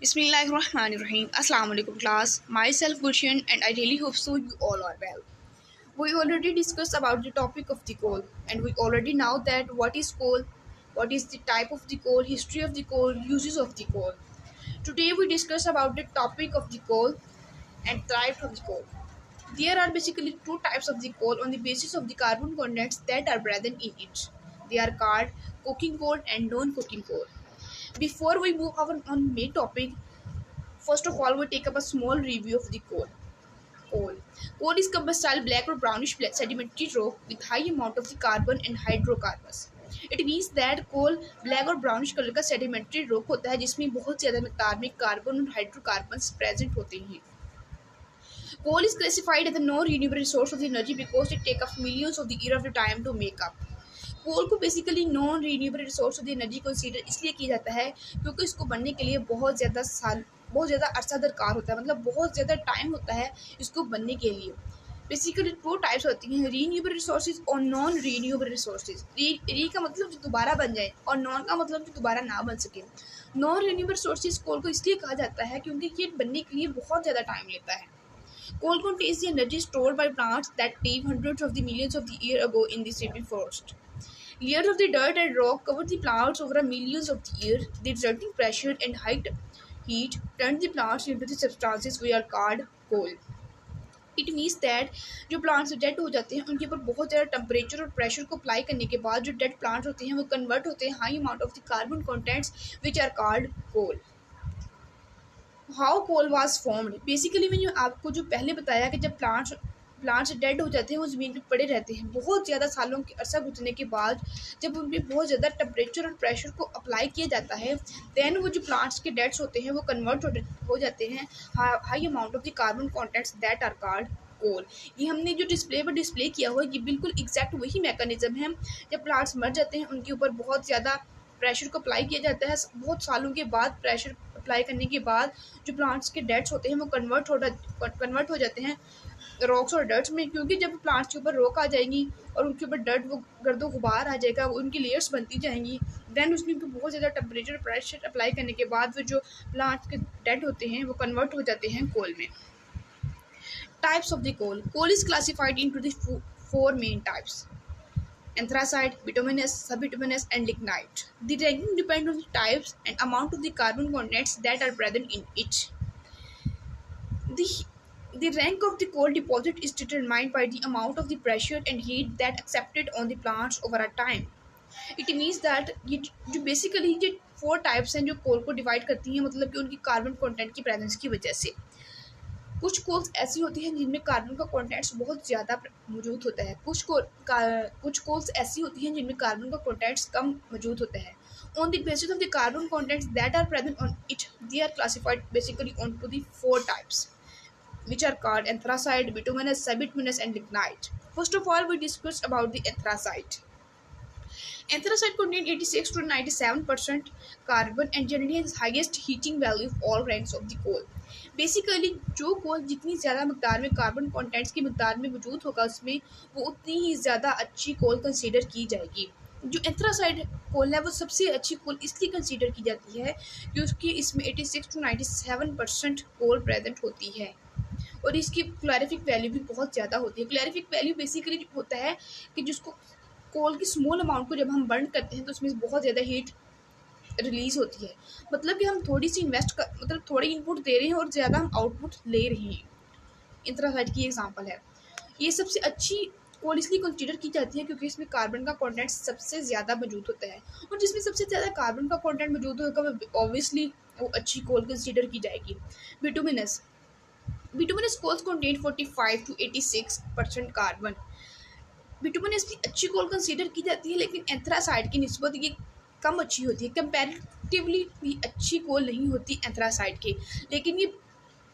Bismillahirrahmanirrahim. Assalamu alaikum class. Myself Gulshan and I really hope so you all are well. We already discussed about the topic of the coal and we already know that what is coal, what is the type of the coal, history of the coal, uses of the coal. Today we discuss about the topic of the coal and type of the coal. There are basically two types of the coal on the basis of the carbon contents that are present in it. They are called coking coal and non-coking coal. Before we move on main topic, first of all, we take up a small review of the coal. Coal. Coal is combustible black or brownish sedimentary rock with high amount of the carbon and hydrocarbons. It means that coal black और brownish colour का sedimentary rock होता है जिसमें बहुत ज़्यादा मिकदार में carbon और hydrocarbons present होते हैं. Coal is classified as a non-renewable resource of the energy because it takes up millions of the year of the time to make up. कोल को basically non renewable resource of the energy consider इसलिए किया जाता है क्योंकि इसको बनने के लिए बहुत ज़्यादा अरसा दरकार होता है, मतलब बहुत ज़्यादा टाइम होता है इसको बनने के लिए. बेसिकली टू टाइप्स होती हैं, रीन्यूएबल रिसोर्सेज और नॉन रीन्यूएबल रिसोर्सेज. री का मतलब जो दोबारा बन जाए और नॉन का मतलब जो दोबारा ना बन सके. नॉन रीन्यूएबल रिसोर्सेज कोल को इसलिए कहा जाता है क्योंकि ये बनने के लिए बहुत ज़्यादा टाइम लेता है. Coal contains the energy stored by plants that live hundreds of the millions of the years ago in the steppe forest. Layers of the dirt and rock cover the plants over millions of the years. The resulting pressure and heat turn the plants into the substances we are called coal. It means that जो plants dead हो जाते हैं उनके ऊपर बहुत ज़्यादा temperature और pressure को अप्लाई करने के बाद जो डेड प्लांट्स होते हैं वो कन्वर्ट होते हैं high amount of the carbon contents which are called coal. How coal was formed. Basically मैंने आपको जो पहले बताया कि जब प्लांट्स डेड हो जाते हैं वो ज़मीन पे पड़े रहते हैं बहुत ज़्यादा सालों के अरसा गुजरने के बाद जब उन पर बहुत ज़्यादा टेम्परेचर और प्रेशर को अप्लाई किया जाता है दैन वो जो प्लांट्स के डेड्स होते हैं वो कन्वर्ट हो जाते हैं high amount of the carbon contents that are called coal. ये हमने जो डिस्प्ले किया हुआ है ये बिल्कुल एग्जैक्ट वही मैकेनिज्म है. जब प्लांट्स मर जाते हैं उनके ऊपर बहुत ज़्यादा प्रेशर को अप्लाई किया जाता है, बहुत सालों के बाद प्रेशर अप्लाई करने के बाद जो प्लांट्स के डेट्स होते हैं वो कन्वर्ट हो जाते हैं रॉक्स और डर्ट्स में, क्योंकि जब प्लांट्स के ऊपर रॉक आ जाएंगी और उनके ऊपर डर्ट वो गर्दो गुबार आ जाएगा, वो उनकी लेयर्स बनती जाएंगी. दैन उसमें बहुत ज़्यादा टेम्परेचर प्रेशर अप्लाई करने के बाद वो जो प्लांट्स के डेड होते हैं वो कन्वर्ट हो जाते हैं कोल में. Types of the coal. Coal is classified into the four main types: anthracite, bituminous, subbituminous, and lignite. The ranking depends on the types and amount of the carbon contents that are present in it. The rank of the coal deposit is determined by the amount of the pressure and heat that accepted on the plants over a time. It means that ये जो basically ये four types हैं जो कोल को divide करती हैं, मतलब कि उनकी कार्बन कंटेंट की प्रेजेंस की वजह से. कुछ कोल्स ऐसी होती हैं जिनमें कार्बन का कॉन्टेंट्स बहुत ज़्यादा मौजूद होता है. कुछ कोल्स ऐसी होती हैं जिनमें कार्बन का कॉन्टेंट्स कम मौजूद होता है. On the basis of the carbon contents that are present on it they are classified basically on to the four types which are called anthracite, bituminous, subbituminous, and lignite. First of all, we discussed about the anthracite. Anthracite contains 86 to 97% carbon and generally has highest heating value of all ranks of the coal. Basically जो कोल जितनी ज़्यादा मकदार में carbon contents की मकदार में मौजूद होगा उसमें वो उतनी ही ज़्यादा अच्छी कोल कंसीडर की जाएगी. जो एंथ्रासाइड कोल है वो सबसे अच्छी कोल इसलिए कंसीडर की जाती है क्योंकि इसमें 86 टू 97% कोल प्रेजेंट होती है और इसकी क्लोरिफिक वैल्यू भी बहुत ज़्यादा होती है. क्लोरिफिक वैल्यू बेसिकली होता है कि जिसको कोल की स्मॉल अमाउंट को जब हम बर्न करते हैं तो उसमें बहुत ज़्यादा हीट रिलीज़ होती है, मतलब कि हम थोड़ी सी मतलब थोड़ी इनपुट दे रहे हैं और ज़्यादा हम आउटपुट ले रहे हैं. एंथ्रासाइड की एग्जांपल है. ये सबसे अच्छी कोल इसलिए कंसीडर की जाती है क्योंकि इसमें कार्बन का कंटेंट सबसे ज़्यादा मौजूद होता है और जिसमें सबसे ज़्यादा कार्बन का कंटेंट मौजूद होगा वो ऑब्वियसली वो अच्छी कोल कंसीडर की जाएगी. बिटुमिनस कोल्स कंटेन 45 टू 86% कार्बन. बिटुमिनस भी अच्छी कोल कंसीडर की जाती है लेकिन एंथ्रासाइड की निस्बत ये कम अच्छी होती है. कंपैरेटिवली भी अच्छी कोल नहीं होती एंथ्रासाइड के, लेकिन ये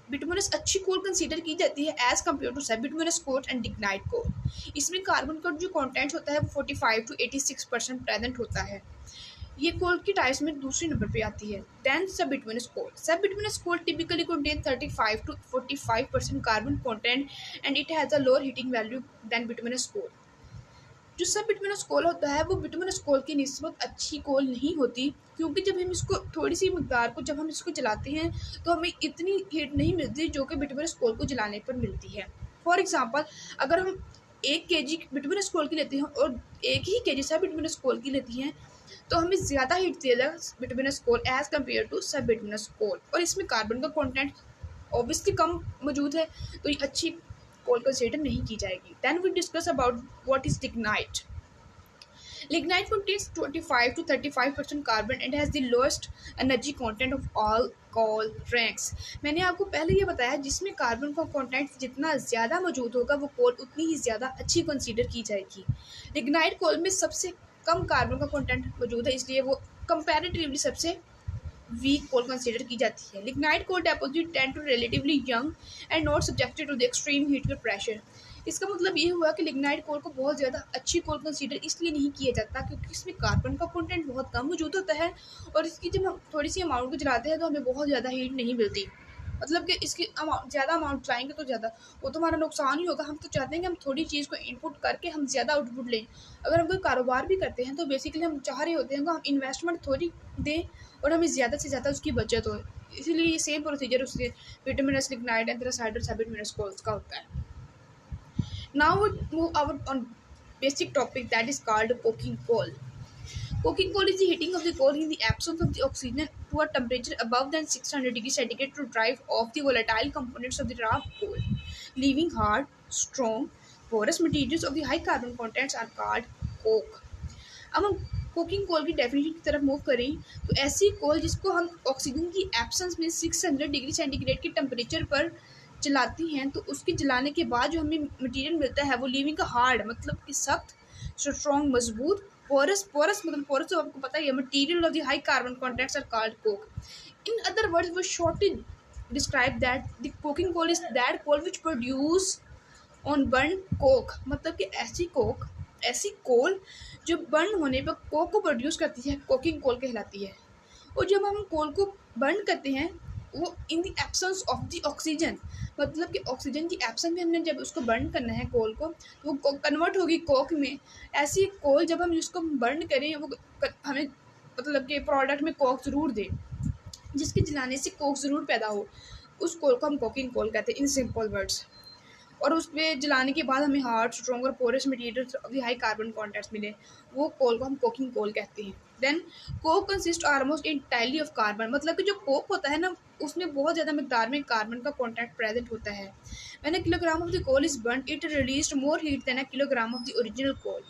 बिटुमिनस अच्छी कोल कंसीडर की जाती है as compare to subbituminous coal and lignite coal. इसमें कार्बन का जो कॉन्टेंट होता है वो 45 टू 86% प्रेजेंट होता है. ये कोल की टाइप्स में दूसरे नंबर पे आती है. Then subbituminous coal. Subbituminous coal typically contain 35 to 45% carbon content and it has a lower heating value than bituminous coal. जो सब बिटुमिनस कोल होता है वो बिटुमिनस कोल की निस्बत अच्छी कोल नहीं होती, क्योंकि जब हम इसको थोड़ी सी मकदार को जब हम इसको जलाते हैं तो हमें इतनी हीट नहीं मिलती जो कि बिटुमिनस कोल को जलाने पर मिलती है। फॉर एग्जांपल, अगर हम 1 kg बिटुमिनस कोल की लेते हैं और 1 ही kg सब बिटुमिनस कोल की लेती हैं तो हमें ज़्यादा हीट देगा bituminous coal as compare to sub bituminous coal, और इसमें कार्बन का कॉन्टेंट ऑब्वियसली कम मौजूद है, तो ये अच्छी कोल कंसिडर नहीं की जाएगी। Then we discuss about what is lignite. Lignite contains 25 to 35% carbon and has the lowest energy content of all coal ranks। मैंने आपको पहले ये बताया जिसमें कार्बन का कंटेंट जितना ज़्यादा मौजूद होगा वो कोल उतनी ही ज़्यादा अच्छी कंसीडर की जाएगी। लिग्नाइट कोल में सबसे कम कार्बन का कंटेंट मौजूद है, इसलिए वो कंपैरेटिवली सबसे वीक कोल कंसीडर की जाती है। Lignite coal deposit tend to relatively young and not subjected to the extreme heat और प्रेशर। इसका मतलब ये हुआ कि लिग्नाइट कोल को बहुत ज़्यादा अच्छी कोल कंसीडर इसलिए नहीं किया जाता क्योंकि इसमें कार्बन का कंटेंट बहुत कम मौजूद होता है, और इसकी जब हम थोड़ी सी अमाउंट को जलाते हैं तो हमें बहुत ज़्यादा हीट नहीं मिलती। मतलब कि इसकी ज़्यादा अमाउंट चलाएंगे तो ज़्यादा वो तो हमारा नुकसान ही होगा। हम तो चाहते हैं कि हम थोड़ी चीज़ को इनपुट करके हम ज़्यादा आउटपुट लें। अगर हम कोई कारोबार भी करते हैं तो बेसिकली हम चाह रहे होते हैं कि हम इन्वेस्टमेंट थोड़ी दें और हमें ज़्यादा से ज़्यादा उसकी बचत हो। इसीलिए ये सेम प्रोसीजर उसके बिटुमिनस लिग्नाइट एंथ्रासाइड और सबबिटुमिनस कोल्स का होता है। Now we move our on basic topic that is called coking coal. Coking coal is the heating of the coal in the absence of the oxygen to a temperature above than 600 degrees centigrade to drive off the volatile components of the raw coal, leaving hard, strong, porous materials of the high carbon contents are called coke. अब हम coking कोल की definition की तरफ move करें तो ऐसी कोल जिसको हम ऑक्सीजन की एब्सेंस में 600 डिग्री सेंटीग्रेड के टेम्परेचर पर जलाती हैं तो उसके जलाने के बाद जो हमें मटेरियल मिलता है वो लिविंग का हार्ड मतलब कि सख्त, स्ट्रॉन्ग मजबूत, पोरस पोरस मतलब पोरस तो आपको पता ही है, material of the high carbon contents are called coke. In other words वो shortly describe that the coking coal is that coal which produce on burn coke, मतलब कि ऐसी कोल जो बर्न होने पर कोक को प्रोड्यूस करती है कोकिंग कोल कहलाती है। और जब हम कोल को बर्न करते हैं वो in the absence of the oxygen, मतलब कि ऑक्सीजन की एब्सेंस में हमने जब उसको बर्न करना है कोल को तो वो कन्वर्ट होगी कोक में। ऐसी कोल जब हम उसको बर्न करें वो हमें मतलब कि प्रोडक्ट में कोक ज़रूर दे, जिसके जलाने से कोक ज़रूर पैदा हो, उस कोल को हम कोकिंग कोल कहते हैं इन सिंपल वर्ड्स। और उस पर जलाने के बाद हमें हार्ड, स्ट्रॉन्ग और porous material high carbon contents मिले, वो कोल को हम कोकिंग कोल कहते हैं। Then coke consist almost entirely of carbon, मतलब कि जो कोक होता है ना उसमें बहुत ज़्यादा मिकदार में कार्बन का कॉन्टेंट प्रेजेंट होता है। When a kilogram of the coal is burn it released more heat than a kilogram of the original coal.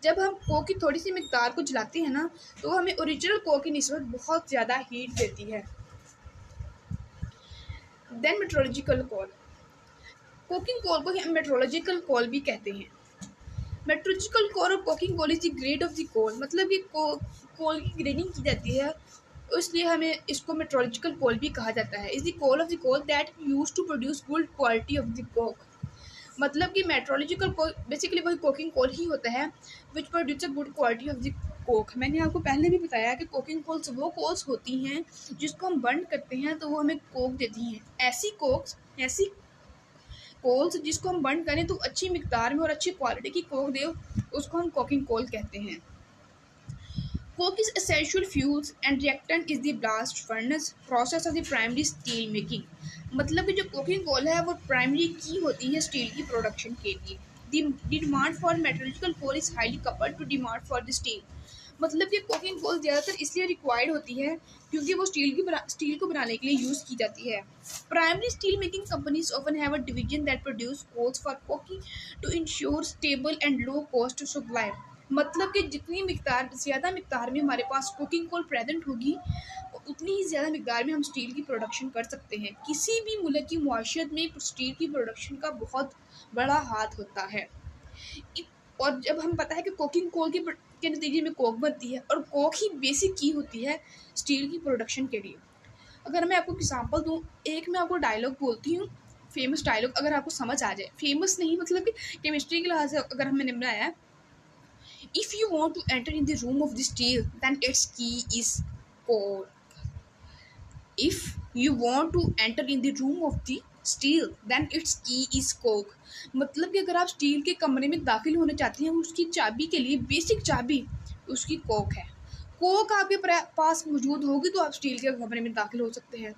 जब हम कोक की थोड़ी सी मिकदार को जलाते हैं ना तो हमें ओरिजिनल कोक की निस्बत बहुत ज़्यादा हीट देती है। देन मेट्रोलॉजिकल कोल, कोकिंग कोल को हम मेट्रोलॉजिकल कोल भी कहते हैं। मेट्रोलॉजिकल कोल और coking coal is the grade of the coal, मतलब कि कोल की ग्रेडिंग की जाती है, इसलिए हमें इसको मेट्रोलॉजिकल कोल भी कहा जाता है। Is the coal of the coal that use to produce good quality of the coke, मतलब कि मेट्रोलॉजिकल कोल बेसिकली वही कोकिंग कोल ही होता है which produce a good quality of the coke. मैंने आपको पहले भी बताया कि कोकिंग कोल्स वो कोल्स होती हैं जिसको हम बर्न करते हैं तो वो हमें कोक देती हैं। ऐसी कोल्स जिसको हम बर्न करें तो अच्छी मिकदार में और अच्छी क्वालिटी की कोक दे, उसको हम कोकिंग कोल कहते हैं। Coke is essential fuels and reactant is the blast furnace process of the primary steel making, मतलब कि जो कोकिंग कोल है वो प्राइमरी की होती है स्टील की प्रोडक्शन के लिए। The demand for metallurgical coal is highly coupled to demand for the steel, मतलब कि कोकिंग कोल ज़्यादातर इसलिए रिक्वायर्ड होती है क्योंकि वो स्टील को बनाने के लिए यूज़ की जाती है। Primary steel making companies often have a division that produce coals for coking to ensure stable and low cost supply, मतलब कि जितनी ज़्यादा मिकदार में हमारे पास कोकिंग कोल प्रेजेंट होगी उतनी ही ज़्यादा मिकदार में हम स्टील की प्रोडक्शन कर सकते हैं। किसी भी मुल्क की मुआशरत में स्टील की प्रोडक्शन का बहुत बड़ा हाथ होता है। और जब हम पता है कि कोकिंग कोल के नतीजे में कोक बनती है और कोक ही बेसिक की होती है स्टील की प्रोडक्शन के लिए। अगर मैं आपको एग्जांपल दूँ, एक मैं आपको डायलॉग बोलती हूँ, फेमस डायलॉग, अगर आपको समझ आ जाए, फेमस नहीं मतलब कि केमिस्ट्री के लिहाज से अगर हमने बनाया है, if you want to enter in the room of the steel then it's key is coke. If you want to enter in the room of the steel then it's key is coke. मतलब कि अगर आप steel के कमरे में दाखिल होना चाहते हैं, उसकी चाबी के लिए बेसिक चाबी उसकी कोक है। कोक आपके पास मौजूद होगी तो आप स्टील के कमरे में दाखिल हो सकते हैं।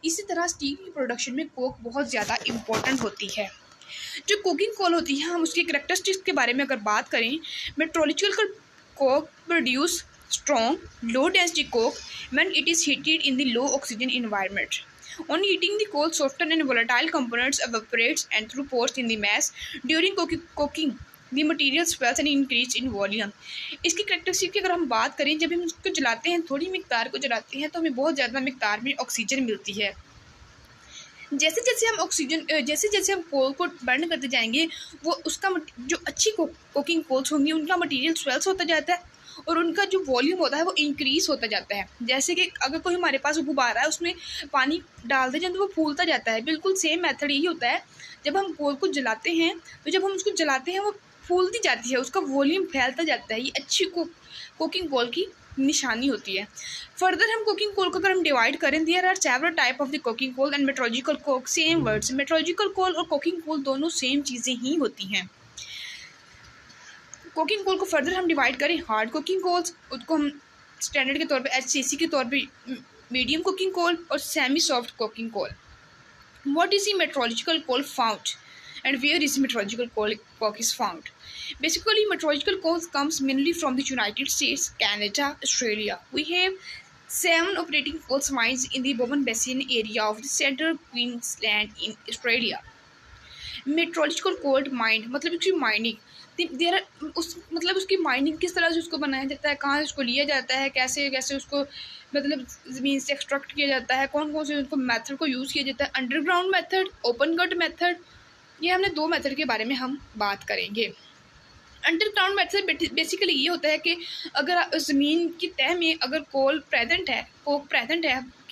इसी तरह स्टील की प्रोडक्शन में कोक बहुत ज़्यादा इम्पोर्टेंट होती है। जो कुकिंग कोल होती है, हम उसकी कैरेक्टरिस्टिक्स के बारे में अगर बात करें, metrological coke produce strong low density coke when it is heated in the low oxygen environment. On heating, the coal soften and volatile components evaporates and through pores in the mass. During cooking, the material swells and increase in volume. इसकी characteristic की अगर हम बात करें, जब हम इसको जलाते हैं, थोड़ी मिकदार को जलाते हैं तो हमें बहुत ज़्यादा मिकदार में ऑक्सीजन मिलती है। जैसे जैसे हम कोल को बर्न करते जाएंगे, वो उसका जो अच्छी कुकिंग कोल्स होंगी उनका मटेरियल स्वेल्स होता जाता है और उनका जो वॉल्यूम होता है वो इंक्रीज होता जाता है। जैसे कि अगर कोई हमारे पास गुब्बारा है, उसमें पानी डालते जाए तो वो फूलता जाता है। बिल्कुल सेम मेथड यही होता है। जब हम कोल को जलाते हैं, तो जब हम उसको जलाते हैं वो फूलती जाती है, उसका वॉल्यूम फैलता जाता है। ये अच्छी कुकिंग कोल की निशानी होती है। फर्दर हम कुकिंग कोल को अगर हम डिवाइड करें, there are several type of the cooking coal and metrological coke same words. Metrological coal और कुकिंग कोल दोनों सेम चीज़ें ही होती हैं। कुकिंग कोल को फर्दर हम डिवाइड करें, हार्ड कुकिंग कोल्स, उसको हम स्टैंडर्ड के तौर पे HCC के तौर पे मीडियम कुकिंग कोल और semi soft cooking coal. What is the metrological coal found and where is meteorological coke is found? Basically, meteorological coke comes mainly from the United States, Canada, Australia. We have 7 operating coal mines in the Bowen Basin area of the central Queensland in Australia. Metrological coal mined मतलब उसकी mining, देर मतलब उसकी mining किस तरह से उसको बनाया जाता है, कहाँ से उसको लिया जाता है, कैसे कैसे उसको मतलब ज़मीन से एक्सट्रैक्ट किया जाता है, कौन कौन से उनको मेथड को यूज़ किया जाता है, underground method, open cut method. ये हमने 2 मेथड के बारे में हम बात करेंगे। अंडरग्राउंड मेथड बेसिकली ये होता है कि अगर ज़मीन की तह में अगर कोक प्रेजेंट है,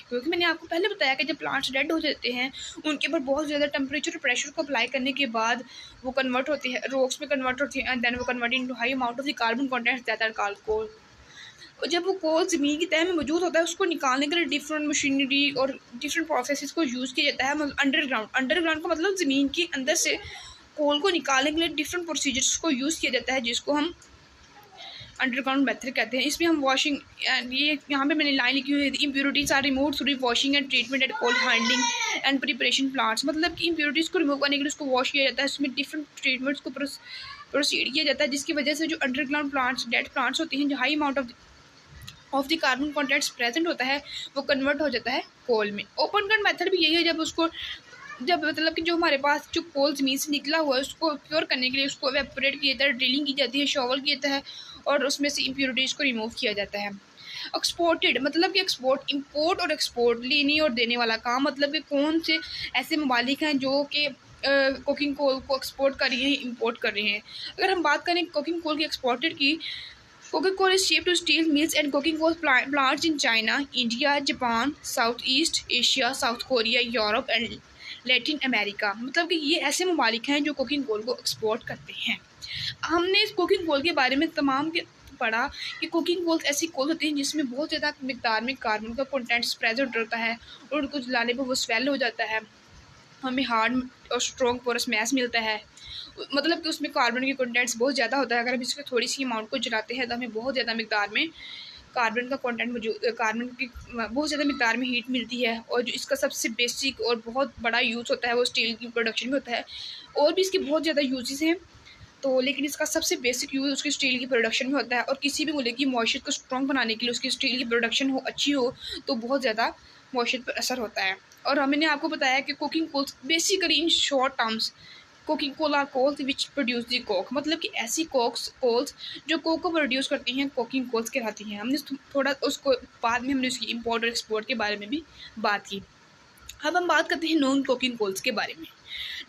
क्योंकि मैंने आपको पहले बताया कि जब प्लांट्स डेड हो जाते हैं उनके ऊपर बहुत ज़्यादा टेम्परेचर और प्रेशर को अप्लाई करने के बाद वो कन्वर्ट होती है, रॉक्स में कन्वर्ट होती है एंड देन वो convert into high amount of the carbon content that are called coal. और जब वो कोल ज़मीन की तह में मौजूद होता है, उसको निकालने के लिए डिफरेंट मशीनरी और डिफरेंट प्रोसेसेस को यूज़ किया जाता है। मतलब अंडरग्राउंड का मतलब ज़मीन के अंदर से कोल को निकालने के लिए डिफरेंट प्रोसीजर्स को यूज़ किया जाता है, जिसको हम अंडरग्राउंड मेथड कहते हैं। इसमें हम वॉशिंग, ये यहाँ पे मैंने लाइन लिखी हुई है, impurities are remove through washing and treatment at coal handling and preparation plants. मतलब कि इम्प्योरिटीज़ को रिमूव करने के लिए उसको वॉश किया जाता है, उसमें डिफरेंट ट्रीटमेंट्स को प्रोसीड किया जाता है, जिसकी वजह से जो अंडरग्राउंड प्लांट्स डेड प्लांट्स होती हैं, जो high amount of the carbon contents present होता है, वो कन्वर्ट हो जाता है कोल में। ओपन कट मेथड भी यही है, जब मतलब कि जो हमारे पास जो कोल ज़मीन से निकला हुआ है उसको प्योर करने के लिए उसको एवेपोरेट किया जाता है, ड्रिलिंग की जाती है, शॉवल किया जाता है और उसमें से इम्प्योरिटीज़ को रिमूव किया जाता है। एक्सपोर्टेड मतलब कि इम्पोर्ट और एक्सपोर्ट, लेने और देने वाला काम। मतलब कि कौन से ऐसे ममालिक हैं जो कि कुकिंग कोल को एक्सपोर्ट कर रहे हैं, इम्पोर्ट कर रहे हैं। अगर हम बात करें कुकिंग कोल की एक्सपोर्टेड की, coking coal is shipped to steel mills and coking coal plants in China, India, Japan, Southeast Asia, South Korea, Europe and Latin America। मतलब कि ये ऐसे ममालिक हैं जो कुकिंग कोल को एक्सपोर्ट करते हैं। हमने इस कुकिंग कोल के बारे में तमाम के पढ़ा कि कुकिंग कोल ऐसी कोल होती हैं जिसमें बहुत ज़्यादा मिकदार में कार्बन का कंटेंट प्रेजेंट होता है और उनको जलाने पर वो स्वेल हो जाता है, हमें हार्ड और स्ट्रॉन्ग पोरस मैस मिलता है। मतलब कि उसमें कार्बन के कंटेंट्स बहुत ज़्यादा होता है। अगर हम इसके थोड़ी सी अमाउंट को जलाते हैं तो हमें बहुत ज़्यादा मिकदार में कार्बन का कंटेंट कार्बन की बहुत ज़्यादा मिकदार में हीट मिलती है। और जो इसका सबसे बेसिक और बहुत बड़ा यूज़ होता है वो स्टील की प्रोडक्शन में होता है। और भी इसके बहुत ज़्यादा यूजेस हैं, तो लेकिन इसका सबसे बेसिक यूज़ उसकी स्टील की प्रोडक्शन में होता है। और किसी भी मुल्क की मॉइस्चर को स्ट्रॉन्ग बनाने के लिए उसकी स्टील की प्रोडक्शन अच्छी हो तो बहुत ज़्यादा मॉइस्चर पर असर होता है। और मैंने आपको बताया कि cooking coals basically in short terms cooking coal are coals which produce the coke. मतलब कि ऐसी कोल्स जो कोक को प्रोड्यूस करती हैं कुकिंग कोल्स कहलाती हैं। हमने थोड़ा उसको बाद में हमने उसकी इम्पोर्ट और एक्सपोर्ट के बारे में भी बात की। अब हम बात करते हैं नॉन कुकिंग कोल्स के बारे में।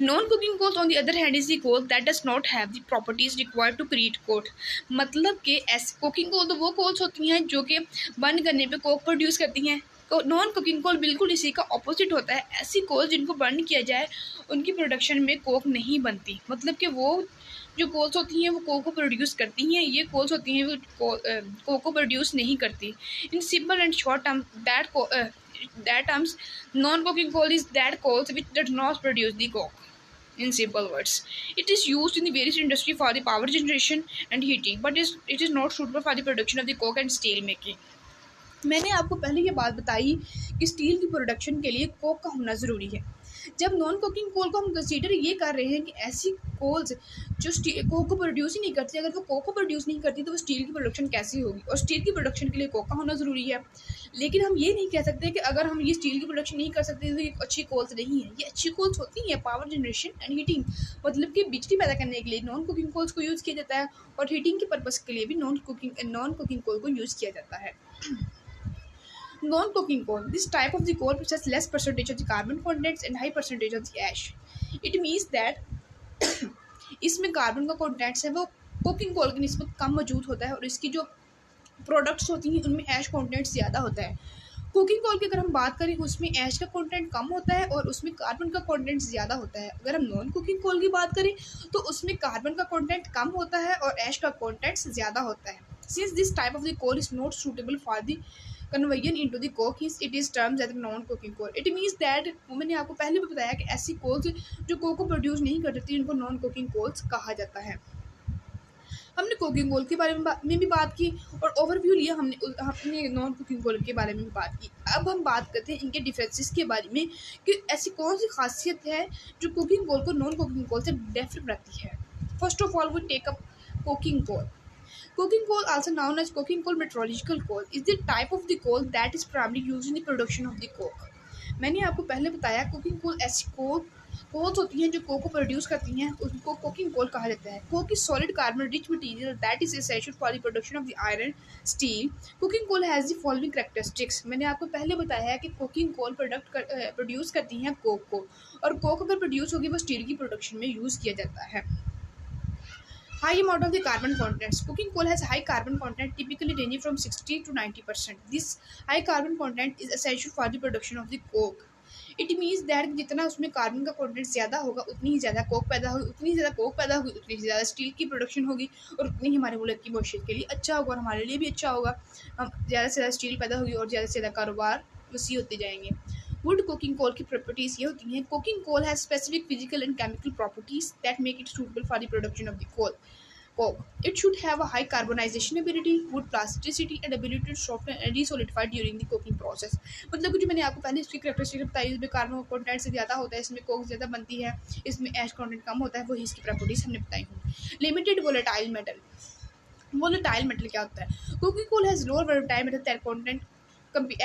Non cooking coals on the other hand is the coal that does not have the properties required to create coke. मतलब कि ऐसे कुकिंग कोल तो वो कोल्स होती हैं जो कि बर्न करने पे कोक प्रोड्यूस करती हैं। नॉन कुकिंग कोल बिल्कुल इसी का ऑपोजिट होता है। ऐसी कोल जिनको बर्न किया जाए उनकी प्रोडक्शन में कोक नहीं बनती। मतलब कि वो जो कोल्स होती हैं वो कोक को प्रोड्यूस करती हैं, ये कोल्स होती हैं वो कोक को प्रोड्यूस नहीं करती। In simple and short term that that terms, non-coking coal is that coal which does not produce the coke. In simple words, it is used in the various industry for the power generation and heating, but it is not suitable for the production of the coke and steel making. मैंने आपको पहले ये बात बताई कि steel की production के लिए कोक का होना ज़रूरी है। जब नॉन कोकिंग कोल को हम कंसीडर ये कर रहे हैं कि ऐसी कोल्स जो कोक को प्रोड्यूस ही नहीं करती, अगर वो कोक को प्रोड्यूस नहीं करती तो वो स्टील की प्रोडक्शन कैसी होगी, और स्टील की प्रोडक्शन के लिए कोक का होना ज़रूरी है। लेकिन हम ये नहीं कह सकते कि अगर हम ये स्टील की प्रोडक्शन नहीं कर सकते तो ये अच्छी कोल्स नहीं है। ये अच्छी कोल्स होती हैं पावर जनरेशन एंड हीटिंग, मतलब कि बिजली पैदा करने के लिए नॉन कुकिंग कोल्स को यूज़ किया जाता है, और हीटिंग के पर्पज़ के लिए भी नॉन कुकिंग कोल को यूज़ किया जाता है। Non-coking coal. This type of the coal possesses less percentage of the carbon contents and high percentage of the ash. It means that इसमें कार्बन का कंटेंट्स है वो कोकिंग कोल की निस्बत कम मौजूद होता है, और इसकी जो प्रोडक्ट्स होती हैं उनमें ऐश कंटेंट ज़्यादा होता है। कुकिंग कोल की अगर हम बात करें उसमें ऐश का कंटेंट कम होता है और उसमें कार्बन का कंटेंट ज़्यादा होता है। अगर हम नॉन कुकिंग कोल की बात करें तो उसमें कार्बन का कंटेंट कम होता है और ऐश का कंटेंट ज़्यादा होता है। Since this type of the coal is not suitable for the conversion into the coke, it is termed as a non-coking coal. It means that मैंने आपको पहले भी बताया कि ऐसी कोल्स जो कोक को प्रोड्यूस नहीं कर सकती उनको नॉन कोकिंग कोल्स कहा जाता है। हमने कोकिंग कोल के बारे में भी बात की और ओवरव्यू लिया हमने नॉन कुकिंग कोल के बारे में भी बात की। अब हम बात करते हैं इनके डिफरेंसेस के बारे में कि ऐसी कौन सी खासियत है जो कुकिंग कोल को नॉन कुकिंग कोल से डिफर करती है। First of all we take up coking coal. Coking coal, also known as coking coal meteorological coal, is the type of the coal that is primarily used in the production of the coke. मैंने आपको पहले बताया cooking coal ऐसी Coles होती हैं जो Coke को produce करती हैं, उसको कोकिंग कोल कहा जाता है। Coke is solid carbon rich material that is essential for the production of the iron steel. Cooking coal has the following characteristics. मैंने आपको पहले बताया है कि कुकिंग कोल प्रोड्यूस करती हैं कोक को, और कोक अगर प्रोड्यूस होगी वो स्टील की प्रोडक्शन में यूज़ किया जाता है। High amount of the carbon contents. Cooking coal has high carbon content, typically ranging from 60 to 90%. This high carbon content is essential for the production of the coke. It means that जितना उसमें carbon का content ज़्यादा होगा उतनी ही ज़्यादा Coke पैदा होगी, उतनी ही ज़्यादा कोक पैदा होगी उतनी ही ज़्यादा स्टील की प्रोडक्शन होगी, और उतनी ही हमारे मुल्क की मईशत के लिए अच्छा होगा और हमारे लिए भी अच्छा होगा। हम ज़्यादा से ज़्यादा स्टील पैदा होगी और ज़्यादा से ज़्यादा कारोबार वसी होते जाएंगे। वुड कोकिंग कोल की प्रॉपर्टीज़ ये होती हैं। Coking coal has specific physical and chemical properties that make it suitable for the production of the coal. Coke. It should have a high carbonization ability, wood plasticity and ability to soften and desolidify during the cooking process. मतलब कि जो मैंने आपको पहले इसकी characteristic बताई, इसमें carbon content से ज़्यादा होता है, इसमें कोक ज़्यादा बनती है, इसमें ऐश कंटेंट कम होता है, वही इसकी प्रॉपर्टीज हमने बताई हूँ। Limited volatile metal. Volatile metal क्या होता है? Cooking coal has lower volatile metal content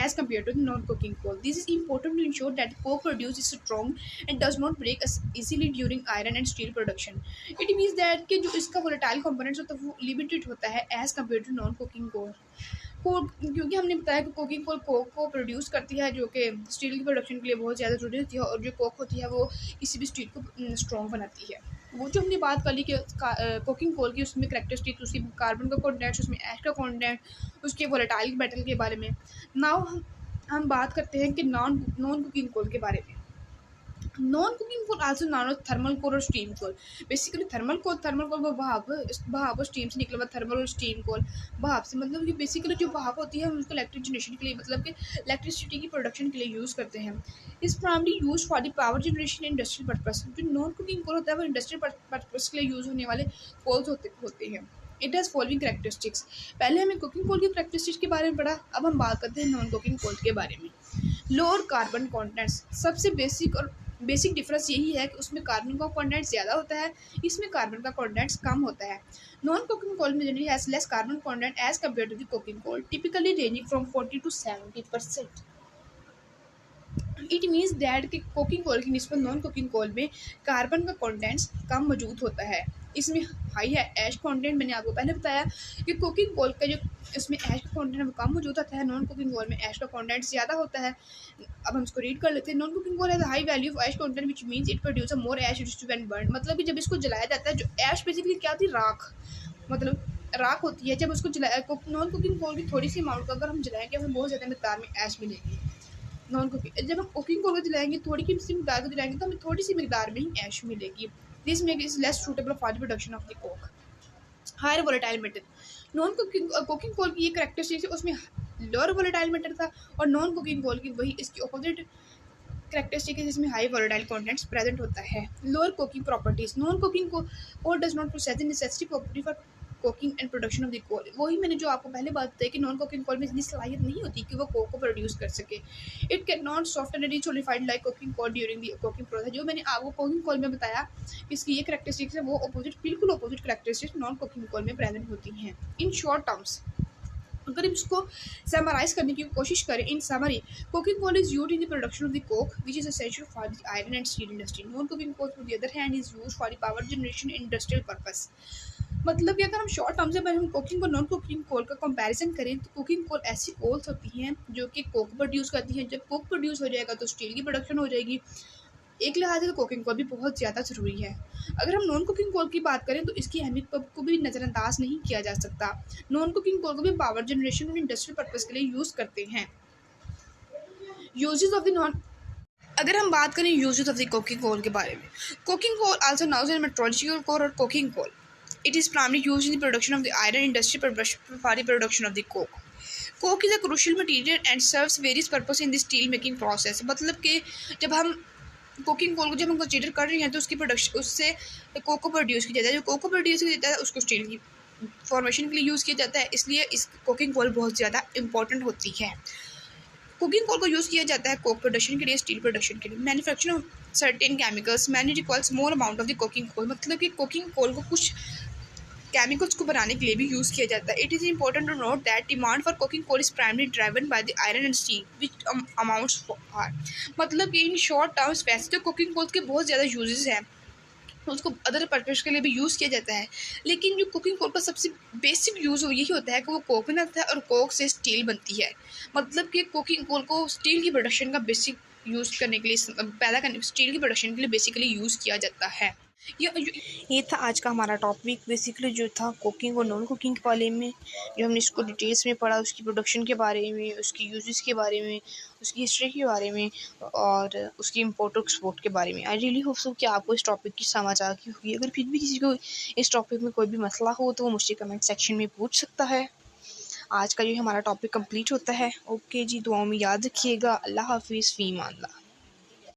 as compared to the non-coking coal. This is important to ensure that coke produced is strong and does not break easily during iron and steel production. It means that कि जो इसका volatile components होता है वो limited होता है as compared to non-coking coal. क्योंकि हमने बताया कि कोकिंग कोल कोक को प्रोड्यूस करती है जो कि स्टील की प्रोडक्शन के लिए बहुत ज़्यादा जरूरी होती है, और जो कोक होती है वो किसी भी स्टील को स्ट्रॉन्ग बनाती है। वो जो हमने बात कर ली कि कोकिंग कोल की उसमें करेक्टरिस्टिक, उसकी कार्बन का कंटेंट, उसमें ऐश का कंटेंट, उसके वोलेटाइल मेटल के बारे में। नाउ हम बात करते हैं कि नॉन कुकिंग कोल के बारे में। Non cooking coal also known as thermal कोल और स्टीम कोल। बेसिकली थर्मल कोल वो भाप और स्टीम से निकला हुआ थर्मल और स्टीम कोल। भाप से मतलब कि बेसिकली जो भाप होती है हम उसको इलेक्ट्रिक जनरेशन के लिए, मतलब कि इलेक्ट्रिसिटी की प्रोडक्शन के लिए यूज़ करते हैं। इस primary use for the power generation industrial purpose. जो नॉन कुकिंग कोल होता है वो इंडस्ट्रियल पर्पस के लिए यूज़ होने वाले कोल्स होते हैं। It has following characteristics. पहले हमें कुकिंग कोल की कैरेक्टरिस्टिक्स के बारे में पढ़ा, अब हम बात करते हैं नॉन कुकिंग कोल के बारे में। Lower carbon contents. सबसे बेसिक डिफरेंस यही है कि उसमें कार्बन का कंटेंट ज़्यादा होता है, इसमें कार्बन का कंटेंट कम होता है। नॉन कुकिंग कोल में generally has less carbon content as compare to the cooking coal, typically ranging from 40 to 70%. It means that कि कुकिंग कोल की निस्बत नॉन कुकिंग कोल में कार्बन का कंटेंट्स कम मौजूद होता है, इसमें हाई है ऐश कंटेंट। मैंने आपको पहले बताया कि कुकिंग कोल का जो इसमें ऐश का कंटेंट है वो कम मौजूद होता है, नॉन कुकिंग कोल में ऐश का कंटेंट ज़्यादा होता है। अब हम इसको रीड कर लेते हैं। Non cooking coal has high value of ash content which means it produce a more ash when burn. मतलब कि जब इसको जलाया जाता है, जो ऐश बेसिकली क्या होती है, राख, मतलब राख होती है। जब उसको जलाया नॉन कुकिंग कोल की थोड़ी सी अमाउंट का अगर हम जलाएंगे हमें बहुत ज़्यादा मिकदार में ऐश मिलेगी। नॉन कुकिंग जब हम कुकिंग कोल को जलाएंगे थोड़ी सी मिकदार को जलाएंगे तो हमें थोड़ी सी मिकदार में ही ऐश मिलेगी। This make is less suitable for the production of the coke. Higher volatile metal. Non cooking coal की ये करेक्टरिस्टिक्स है, उसमें लोअर वोलेटाइल मैटर था, और नॉन कुकिंग कोल की वही इसकी अपोजिट करेक्टरिस्टिक है जिसमें हाई वोलेटाइल कंटेंट्स प्रेजेंट होता है। Lower cooking properties, non cooking coal does not possess the necessary property for cooking and production of the coal. वही मैंने जो आपको पहले बात बताई कि नॉन कुकिंग कोल में इतनी सलाहियत नहीं होती कि वो कोक को प्रोड्यूस कर सके। It can not soften and solidified like cooking coal during the cooking process. जो मैंने आपको कुकिंग कोल में बताया इसकी ये करेक्टरिस्टिक्स है, वो अपोजिट बिल्कुल opposite characteristics non cooking coal में प्रेजेंट होती हैं। इन शॉर्ट टर्म्स अगर इसको समराइज करने की कोशिश करें, इन summary coking coal is used in the production of the coke which is essential for the iron and steel industry. Non coking coal on the other hand is used for the power generation industrial purpose. मतलब कि अगर हम short term से हम cooking और non cooking कोल का comparison करें तो कुकिंग कोल ऐसी कोल्स होती हैं जो कि कोक प्रोड्यूस करती हैं। जब कोक प्रोड्यूस हो जाएगा तो स्टील की प्रोडक्शन हो जाएगी। एक लिहाज से तो कुकिंग कोल भी बहुत ज़्यादा ज़रूरी है। अगर हम नॉन कुकिंग कोल की बात करें तो इसकी अहमियत को भी नज़रअंदाज नहीं किया जा सकता। नॉन कुकिंग कोल को भी पावर जनरेशन और इंडस्ट्रियल पर्पज़ के लिए यूज़ करते हैं। यूजेस ऑफ द नॉन अगर हम बात करें uses of the cooking coal के बारे में, cooking coal also known as metrological coal और cooking coal, it is primary used in the production of the iron industry for the production of the coke. Coke is a crucial material and serves various purpose in the steel making process. मतलब कि जब हम cooking coal को जब हम consider कर रहे हैं तो उसकी प्रोडक्शन उससे कोक को प्रोड्यूस किया जाता है। जो कोक को प्रोड्यूस किया जाता है उसको स्टील की फॉर्मेशन के लिए यूज़ किया जाता है, इसलिए इस कुकिंग कोल बहुत ज़्यादा इंपॉर्टेंट होती है। कुकिंग कोल को यूज़ किया जाता है कोक प्रोडक्शन के लिए, स्टील प्रोडक्शन के लिए। Manufacture of certain chemicals many requires more amount of the cooking coal. मतलब कि कुकिंग कोल को कुछ केमिकल्स को बनाने के लिए भी यूज़ किया जाता है। It is important to note that demand for cooking coal is primary driven by the iron and steel which amounts for. मतलब कि इन शॉर्ट टर्म्स वैसे तो कुकिंग कोल के बहुत ज़्यादा यूजेस हैं, उसको अदर पर्पज के लिए भी यूज़ किया जाता है, लेकिन जो कुकिंग कोल का सबसे बेसिक यूज़ यही होता है कि वो कोक बनाता है और कोक से स्टील बनती है। मतलब कि कुकिंग कोल को स्टील की प्रोडक्शन का बेसिक यूज़ करने के लिए पैदा करने स्टील की प्रोडक्शन के लिए बेसिकली यूज़ किया जाता है। ये था आज का हमारा टॉपिक, बेसिकली जो था कुकिंग और नॉन कुकिंग के बारे में। जो हमने इसको डिटेल्स में पढ़ा, उसकी प्रोडक्शन के बारे में, उसकी यूजेस के बारे में, उसकी हिस्ट्री के बारे में और उसकी इम्पोर्ट और एक्सपोर्ट के बारे में। आई रियली होप सो कि आपको इस टॉपिक की समझ आ गई होगी। अगर फिर भी किसी को इस टॉपिक में कोई भी मसला हो तो वो मुझसे कमेंट सेक्शन में पूछ सकता है। आज का जो हमारा टॉपिक कंप्लीट होता है। ओके जी, दुआओं में याद रखिएगा। अल्लाह हाफिज़, फ़ी अमान अल्लाह।